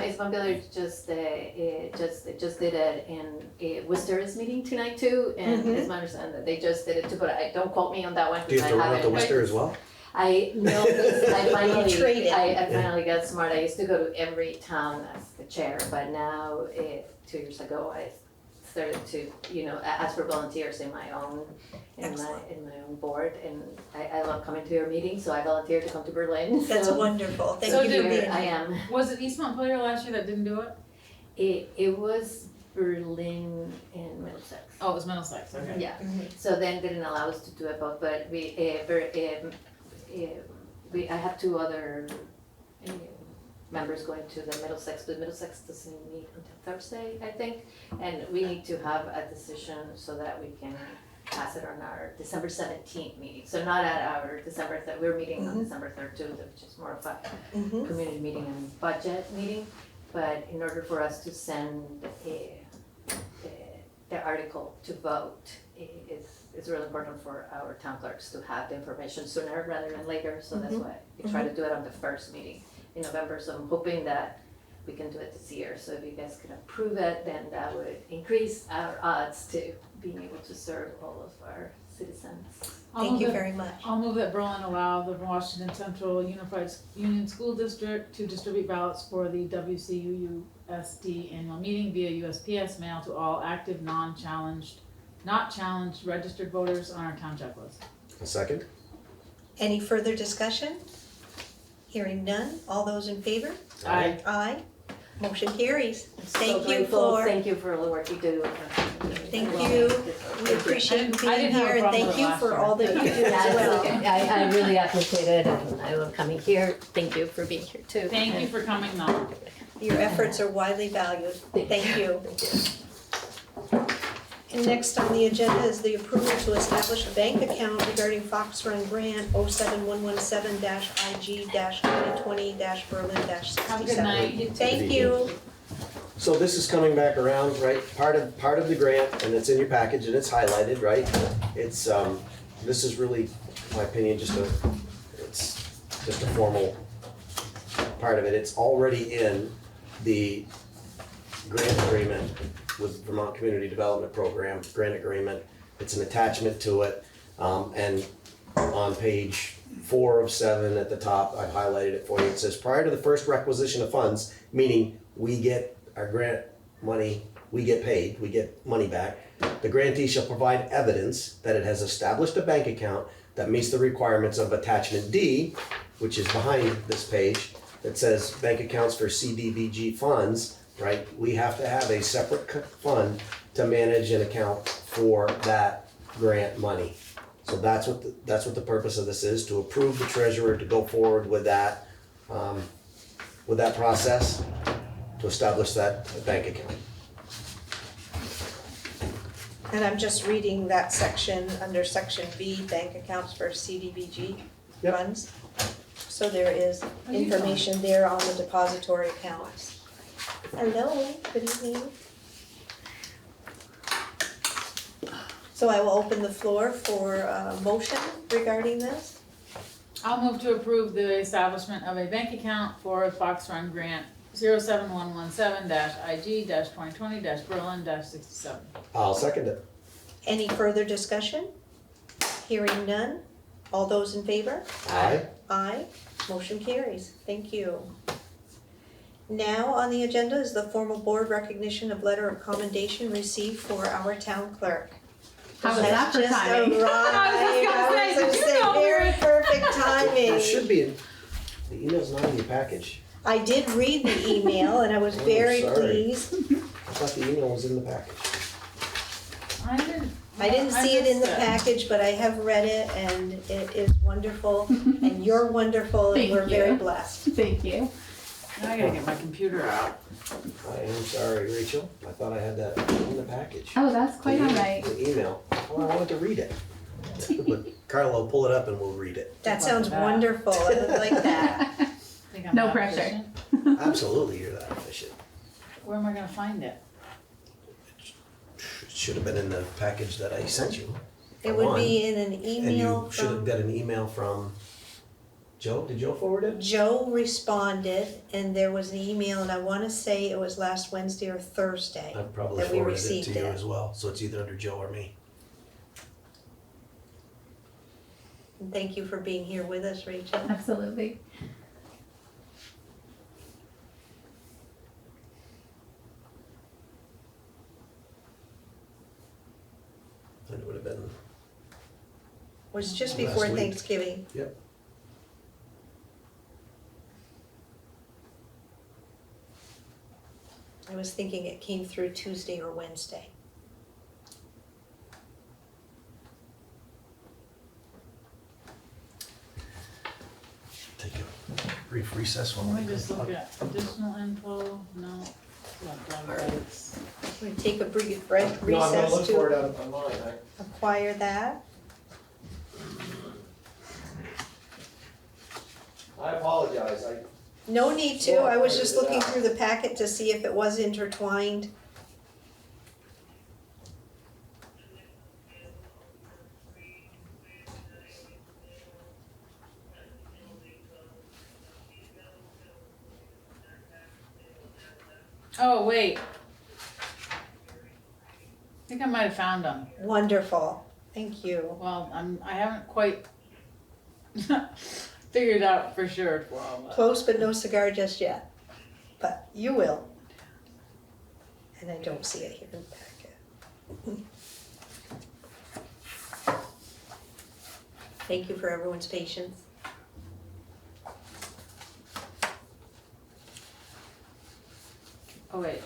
East Montpelier just did it, and Worcester is meeting tonight too. And Mhm. it's my understanding that they just did it too. But don't quote me on that one. Do you have to I run up to haven't- Worcester as well? I know this, I traded. finally got smart. I used to go to every town as the chair, but now 2 years ago I started to, ask for volunteers in my own, Excellent. in my own board, and I love coming to your meetings, so I volunteered to come to Berlin. That's so wonderful, thank So you for did being here I here. am. Was it East Montpelier last year that didn't do it? It was Berlin and Middlesex. Oh, it was Middlesex, okay. Yeah, Mhm. so then didn't allow us to do it both, but I have two other members going to the Middlesex, but Middlesex doesn't meet until Thursday, I think. And we need to have a decision so that we can pass it on our December 17th meeting. So not at our December 3rd, we're meeting on Mhm. December 3rd too, which is more of a Mhm. community meeting and budget meeting. But in order for us to send the article to vote, it's really important for our town clerks to have the information sooner rather than later. So that's why we try to do it on the first meeting in November. So I'm hoping that we can do it this year. So if you guys could approve it, then that would increase our odds to being able to serve all of our citizens. Thank you very much. I'll move that Berlin allow the Washington Central Unified Union School District to distribute ballots for the WCUUSD annual meeting via USPS mail to all active, not challenged registered voters on our town checklist. A second? Any further discussion? Hearing none, all those in favor? Aye. Aye. Motion carries. So Thank you grateful. for, Thank you for all the work you do. Thank you. We appreciate you I being didn't have a here, and problem thank with it you last for year. all that you do Yeah, as it's well. okay. I really appreciate it, and I love coming here. Thank you for being here too. Thank you for coming though. Your efforts are widely valued. Thank you. And next on the agenda is the approval to establish a bank account regarding Fox Run Grant 07117-IG-2020-Berlin-67. Have a good night. Thank you. So this is coming back around, right? Part of the grant, and it's in your package and it's highlighted, right? It's, this is really, in my opinion, it's just a formal part of it. It's already in the grant agreement with Vermont Community Development Program, grant agreement. It's an attachment to it. And on page 4 of 7 at the top, I've highlighted it for you. It says, prior to the first requisition of funds, meaning we get our grant money, we get paid, we get money back, the grantee shall provide evidence that it has established a bank account that meets the requirements of attachment D, which is behind this page, that says bank accounts for CDBG funds, right? We have to have a separate fund to manage an account for that grant money. So that's what the purpose of this is, to approve the treasurer to go forward with that process, to establish that bank account. And I'm just reading that section under section B, bank accounts for CDBG Yep. funds. So there is information there on the depository accounts. Hello, good evening. So I will open the floor for a motion regarding this. I'll move to approve the establishment of a bank account for Fox Run Grant 07117-IG-2020-Berlin-67. I'll second it. Any further discussion? Hearing none. All those in favor? Aye. Aye. Motion carries. Thank you. Now on the agenda is the formal board recognition of letter of commendation received for our town clerk. How was that for That's just timing? arrived. I was just gonna say, did you know we very were- perfect timing. It should be, the email's not in your package. I did read the email and I was Oh, very sorry. pleased. I thought the email was in the package. I didn't see it in the missed package, but I have read it and it is wonderful. And you're wonderful and Thank we're very you. blessed. Thank you. Now I gotta get my computer out. I am sorry, Rachel. I thought I had that in the package. Oh, that's quite all right. The email. Well, I wanted to read it. But Carla will pull it up and we'll read it. That sounds That. wonderful. I would like that. Think I'm No that pressure. efficient? Absolutely, you're that efficient. Where am I gonna find it? It should have been in the package that I sent you. It would be in an And email you should have from, got an email from Joe. Did Joe forward it? Joe responded and there was an email and I wanna say it was last Wednesday or Thursday. I probably That we forwarded it to received you it. as well. So it's either under Joe or me. And thank you for being here with us, Rachel. Absolutely. And it would have been, It was just Last before week. Thanksgiving. yep. I was thinking it came through Tuesday or Wednesday. Take a brief recess while Let I me just look at additional info, no, not done rights. We take a brief No, I'm gonna recess look for to it online. acquire that. I apologize. No need to, I was just looking through the packet to see if it was intertwined. Oh, wait. I think I might have found them. Wonderful, thank you. Well, I haven't quite figured out for sure, well, but. Close but no cigar just yet, but you will. And I don't see it here in the packet. Thank you for everyone's patience. Oh, wait.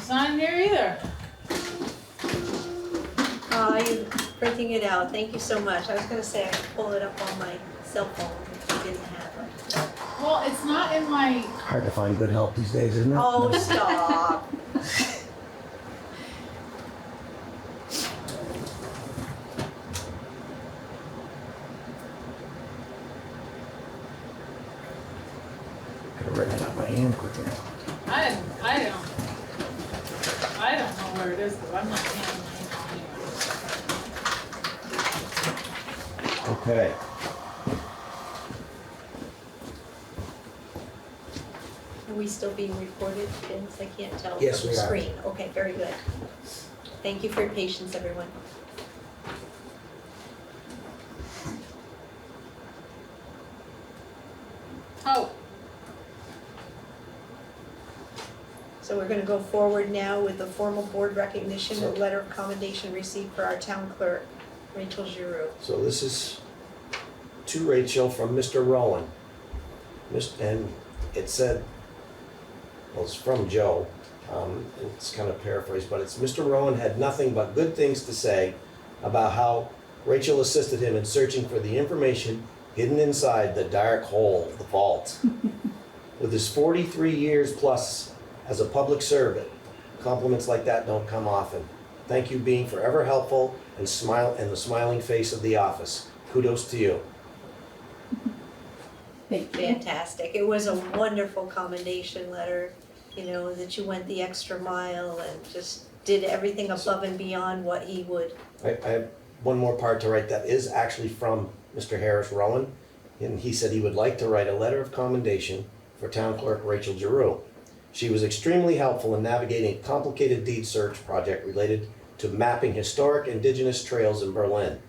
sign here either. You're printing it out, thank you so much. I was gonna say I could pull it up on my cell phone if you didn't have it. Well, it's not in my, Hard to find good help these days, isn't it? Oh, stop. Could have written it out by hand quicker. I don't know where it is, though, I'm not handling it. Okay. Are we still being recorded, Vince? I can't tell Yes, from we the are. screen. Okay, very good. Thank you for your patience, everyone. Oh, So we're gonna go forward now with the formal board recognition and letter of commendation received for our town clerk, Rachel Giroux. So this is to Rachel from Mr. Rowan. And it said, well, it's from Joe. It's kind of paraphrased, but it's Mr. Rowan had nothing but good things to say about how Rachel assisted him in searching for the information hidden inside the dark hole, the vault. With his 43 years plus as a public servant, compliments like that don't come often. Thank you being forever helpful and the smiling face of the office. Kudos to you. Thank you. Fantastic. It was a wonderful commendation letter, you know, that you went the extra mile and just did everything above and beyond what he would. I have one more part to write that is actually from Mr. Harris Rowan. And he said he would like to write a letter of commendation for Town Clerk Rachel Giroux. She was extremely helpful in navigating a complicated deed search project related to mapping historic indigenous trails in Berlin.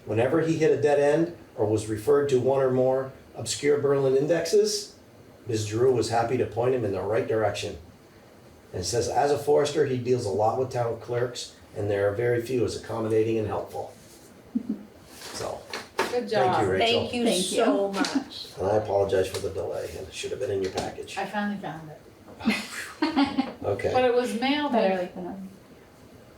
Whenever he hit a dead end or was referred to one or more obscure Berlin indexes, Ms. Giroux was happy to point him in the right direction. And it says, as a forester, he deals a lot with town clerks, and there are very few as accommodating and helpful. So, good thank you, job. Rachel. Thank you Thank you. so much. And I apologize for the delay, and it should have been in your package. I finally found it. Okay. But it was mailed Better in. late than never.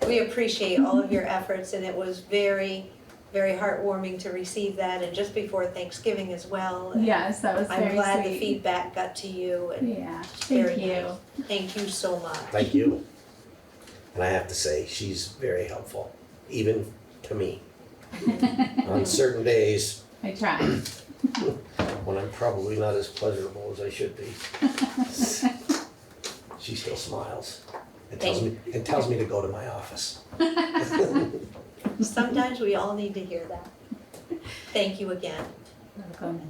We appreciate all of your efforts and it was very, very heartwarming to receive that and just before Thanksgiving as well. And Yes, that was very I'm glad the sweet. feedback got to you and Yeah, very thank you. nice. Thank you so much. Thank you. And I have to say, she's very helpful, even to me. On certain days I tried. when I'm probably not as pleasurable as I should be. She still smiles and tells me to go to my office. Sometimes we all need to hear that. Thank you again. Welcome.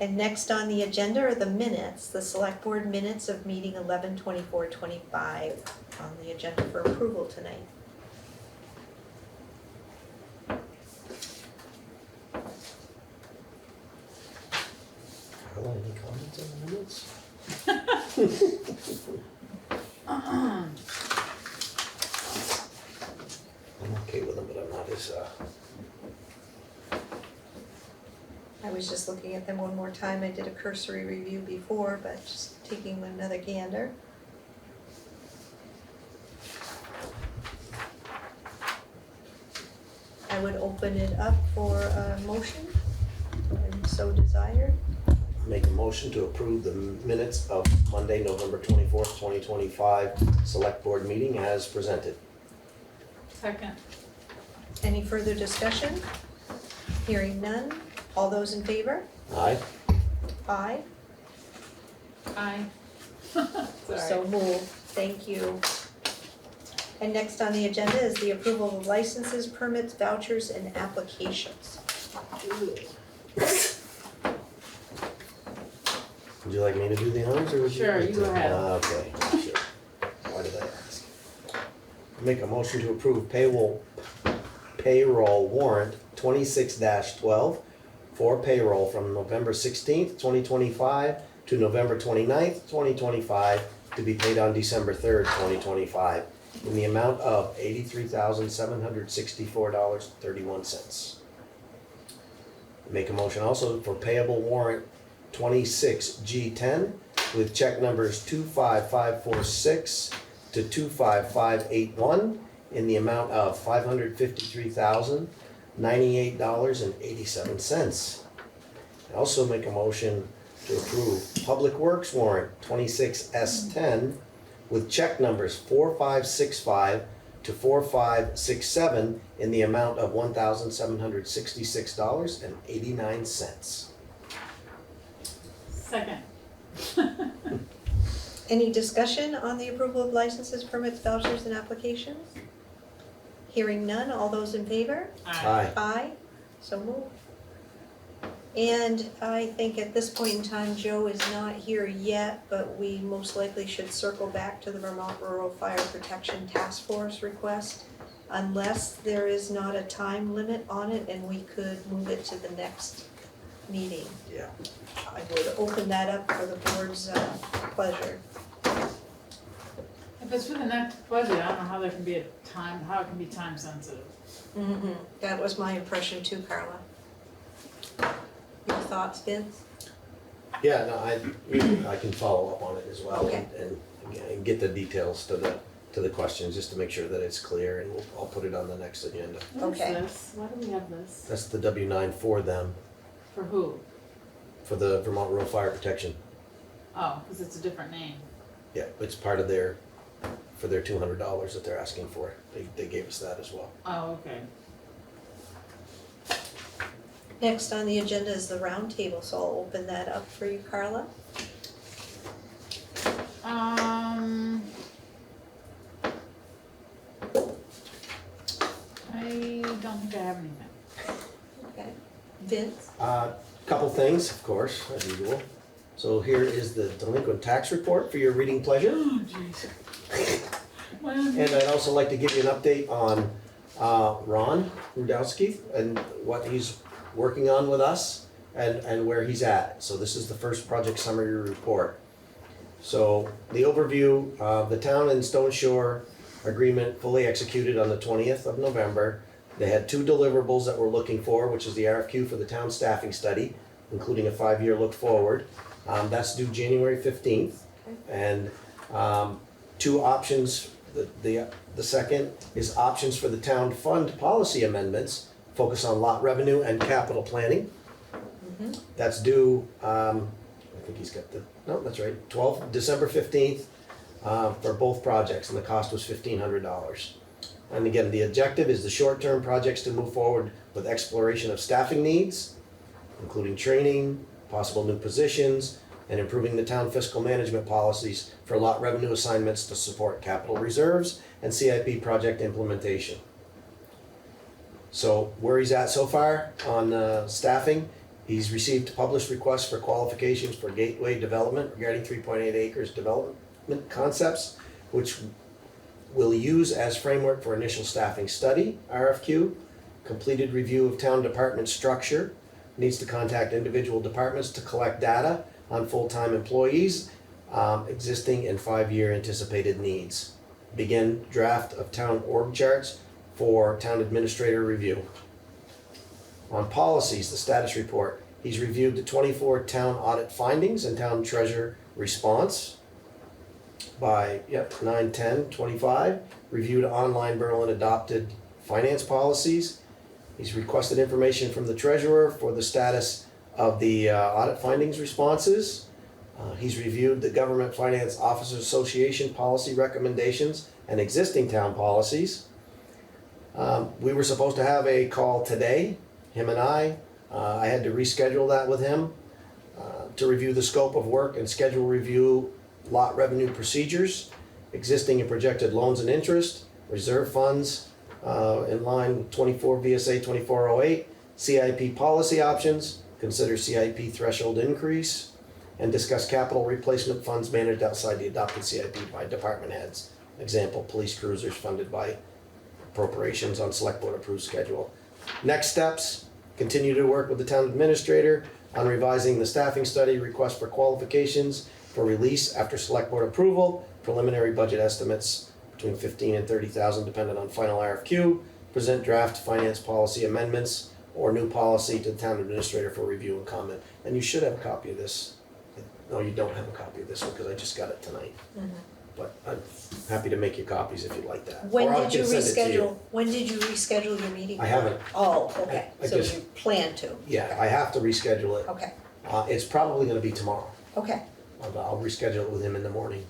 And next on the agenda are the minutes, the select board minutes of meeting 11/24/25 on the agenda for approval tonight. Carla, any comments on the minutes? I'm okay with them, but I'm not as, I was just looking at them one more time. I did a cursory review before, but just taking another gander. I would open it up for a motion, and so desired. make a motion to approve the minutes of Monday, November 24th, 2025 Select Board meeting as presented. Second. Any further discussion? Hearing none. All those in favor? Aye? Aye. Aye. So Sorry. moved. Thank you. And next on the agenda is the approval of licenses, permits, vouchers, and applications. Would you like me to do the honors or would you? Sure, like you to? go ahead. Okay, sure. Why did I ask? Make a motion to approve payroll warrant 26-12 for payroll from November 16th, 2025 to November 29th, 2025 to be paid on December 3rd, 2025 in the amount of $83,764.31. Make a motion also for payable warrant 26G10 with check numbers 25546 to 25581 in the amount of $553,098.87. I also make a motion to approve Public Works warrant 26S10 with check numbers 4565 to 4567 in the amount of $1,766.89. Second. Any discussion on the approval of licenses, permits, vouchers, and applications? Hearing none, all those in favor? Aye. Aye, so moved. And I think at this point in time, Joe is not here yet, but we most likely should circle back to the Vermont Rural Fire Protection Task Force request unless there is not a time limit on it and we could move it to the next meeting. Yeah. I would open that up for the board's pleasure. If it's for the next budget, I don't know how there can be a time, how it can be time sensitive. That was my impression too, Carla. Your thoughts, Vince? Yeah, no, I can follow up on it as well Okay. and get the details to the questions, just to make sure that it's clear, and I'll put it on the next agenda. What is Okay. this? Why do we have this? That's the W-9 for them, For who? for the Vermont Rural Fire Protection. Oh, because it's a different name. Yeah, it's part of for their $200 that they're asking for. They gave us that as well. Oh, okay. Next on the agenda is the roundtable, so I'll open that up for you, Carla. I don't think I have anything. Okay. Vince? Couple things, of course, as usual. So here is the delinquent tax report for your reading pleasure. Oh, jeez. And I'd also like to give you an update on Ron Rudowski and what he's working on with us and where he's at. So this is the first project summary report. So the overview, the town and Stone Shore agreement fully executed on the 20th of November. They had 2 deliverables that we're looking for, which is the RFQ for the town staffing study, including a 5-year look forward. That's due January 15th. And 2 options, the second is options for the town fund policy amendments, focus on lot revenue and capital planning. That's due, I think he's got that's right, December 15th for both projects, and the cost was $1,500. And again, the objective is the short-term projects to move forward with exploration of staffing needs, including training, possible new positions, and improving the town fiscal management policies for lot revenue assignments to support capital reserves and CIP project implementation. So where he's at so far on staffing, he's received published requests for qualifications for gateway development regarding 3.8 acres development concepts, which we'll use as framework for initial staffing study, RFQ, completed review of town department structure, needs to contact individual departments to collect data on full-time employees, existing and 5-year anticipated needs. Begin draft of town org charts for town administrator review. On policies, the status report, he's reviewed the 24 town audit findings and town treasurer response by 9/10/25, reviewed online Berlin adopted finance policies. He's requested information from the treasurer for the status of the audit findings responses. He's reviewed the Government Finance Officers Association policy recommendations and existing town policies. We were supposed to have a call today, him and I. I had to reschedule that with him to review the scope of work and schedule review lot revenue procedures, existing and projected loans and interest, reserve funds in line with 24 VSA 2408, CIP policy options, consider CIP threshold increase, and discuss capital replacement funds managed outside the adopted CIP by department heads. Example, police cruisers funded by appropriations on Selectboard approved schedule. Next steps, continue to work with the town administrator on revising the staffing study, request for qualifications for release after Selectboard approval, preliminary budget estimates between 15 and 30,000 dependent on final RFQ, present draft finance policy amendments or new policy to the town administrator for review and comment. And you should have a copy of this. No, you don't have a copy of this one because I just got it tonight. But I happy to make you copies if you'd like that. When Or I did you can send it to reschedule, when did you reschedule your meeting? I haven't. Oh, okay, I so just- you plan to? Yeah, I have to reschedule it. Okay, It's probably gonna be tomorrow. okay. I'll reschedule it with him in the morning.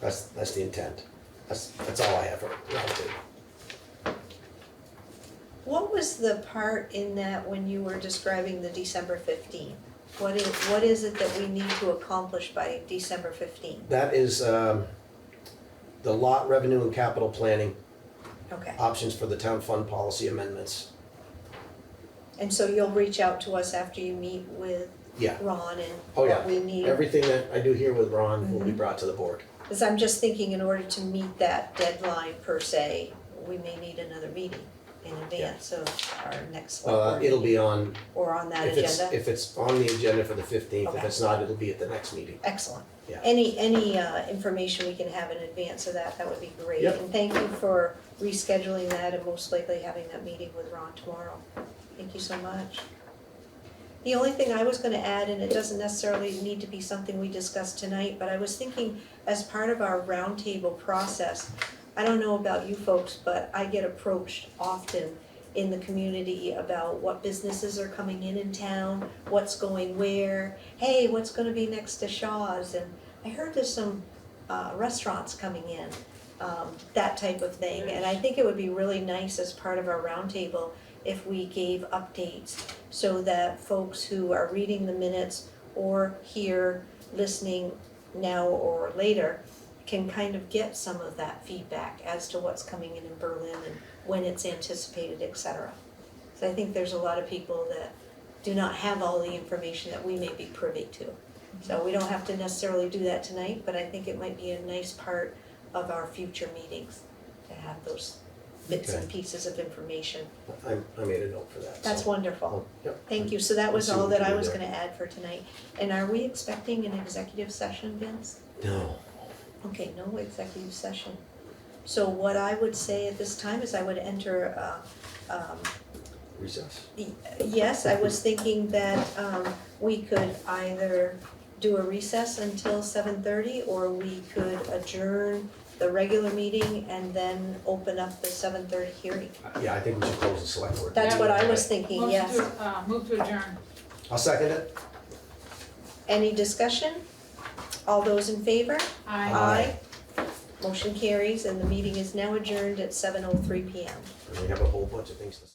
That's the intent. That's all I have for roundtable. What was the part in that when you were describing the December 15? What is it that we need to accomplish by December 15? That is, the lot revenue and capital planning, Okay, options for the town fund policy amendments. and so you'll reach out to us after you meet with Yeah, Ron and Oh, yeah. what we need? everything that I do here with Ron will be brought to the board. Because I'm just thinking in order to meet that deadline per se, we may need another meeting in advance of our next select board It'll be meeting, on, or on that if it's, agenda. if it's on the agenda for the 15th, if Okay. it's not, it'll be at the next meeting. Excellent. Yeah. Any information we can have in advance of that would be great. Yep. And thank you for rescheduling that and most likely having that meeting with Ron tomorrow. Thank you so much. The only thing I was gonna add, and it doesn't necessarily need to be something we discuss tonight, but I was thinking as part of our roundtable process, I don't know about you folks, but I get approached often in the community about what businesses are coming in town, what's going where, hey, what's gonna be next to Shaw's, and I heard there's some restaurants coming in, that type of thing, and I think it would be really nice as part of our roundtable if we gave updates so that folks who are reading the minutes or here listening now or later can kind of get some of that feedback as to what's coming in Berlin and when it's anticipated, et cetera. So I think there's a lot of people that do not have all the information that we may be privy to. So we don't have to necessarily do that tonight, but I think it might be a nice part of our future meetings to have those bits and pieces of information. I made a note for that. That's so- wonderful. Yep. Thank you. So that was Let's see all what that we I can was do gonna add for tonight. And are we expecting an executive session, Vince? No. Okay, no executive session. So what I would say at this time is I would enter, Recess. yes, I was thinking that we could either do a recess until 7:30 or we could adjourn the regular meeting and then open up the 7:30 hearing. Yeah, I think we should close the select board. That's what I was Okay. thinking, yes. Move to adjourn. I'll second it. Any discussion? All those in favor? Aye. Motion carries and the meeting is now adjourned at 7:03 PM. And we have a whole bunch of things to say.